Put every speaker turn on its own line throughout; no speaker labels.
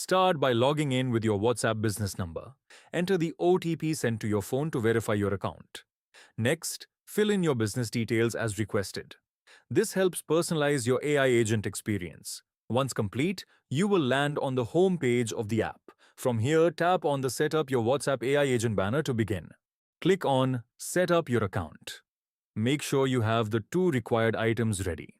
Start by logging in with your WhatsApp business number. Enter the OTP sent to your phone to verify your account. Next, fill in your business details as requested. This helps personalize your AI agent experience. Once complete, you will land on the home page of the app. From here, tap on the Set up your WhatsApp AI agent banner to begin. Click on Set up your account. Make sure you have the two required items ready.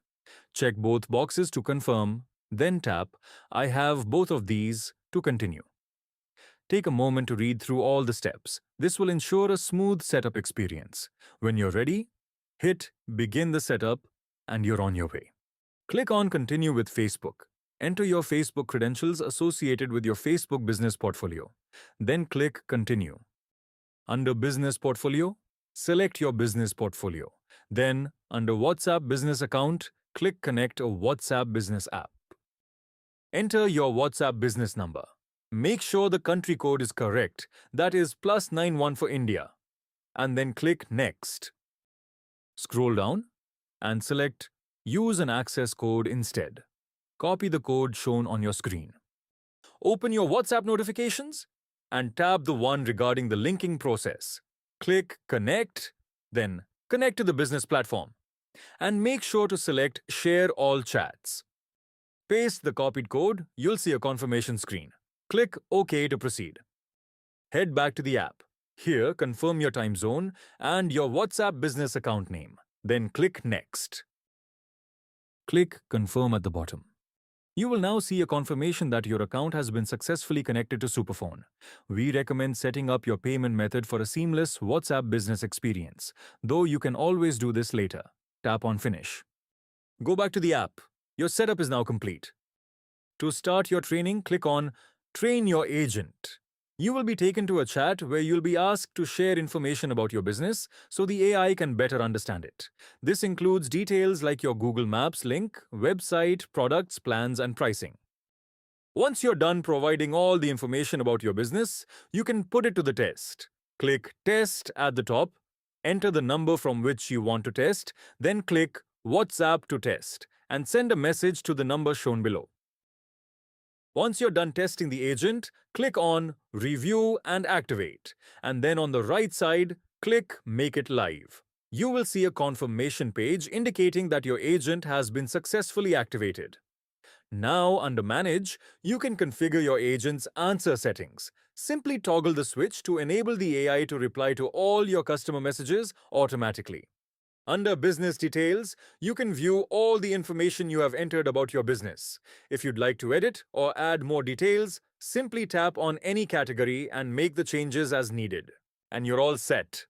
Check both boxes to confirm, then tap I have both of these to continue. Take a moment to read through all the steps. This will ensure a smooth setup experience. When you're ready, hit Begin the setup and you're on your way. Click on Continue with Facebook. Enter your Facebook credentials associated with your Facebook business portfolio. Then click Continue. Under Business Portfolio, select your business portfolio. Then, under WhatsApp Business Account, click Connect a WhatsApp Business app. Enter your WhatsApp business number. Make sure the country code is correct, that is +91 for India. And then click Next. Scroll down and select Use an access code instead. Copy the code shown on your screen. Open your WhatsApp notifications and tap the one regarding the linking process. Click Connect, then Connect to the business platform. And make sure to select Share all chats. Paste the copied code, you'll see a confirmation screen. Click OK to proceed. Head back to the app. Here, confirm your time zone and your WhatsApp business account name. Then click Next. Click Confirm at the bottom. You will now see a confirmation that your account has been successfully connected to Superphone. We recommend setting up your payment method for a seamless WhatsApp business experience, though you can always do this later. Tap on Finish. Go back to the app. Your setup is now complete. To start your training, click on Train Your Agent. You will be taken to a chat where you'll be asked to share information about your business so the AI can better understand it. This includes details like your Google Maps link, website, products, plans, and pricing. Once you're done providing all the information about your business, you can put it to the test. Click Test at the top, enter the number from which you want to test, then click WhatsApp to test and send a message to the number shown below. Once you're done testing the agent, click on Review and Activate, and then on the right side, click Make it live. You will see a confirmation page indicating that your agent has been successfully activated. Now, under Manage, you can configure your agent's answer settings. Simply toggle the switch to enable the AI to reply to all your customer messages automatically. Under Business Details, you can view all the information you have entered about your business. If you'd like to edit or add more details, simply tap on any category and make the changes as needed. And you're all set.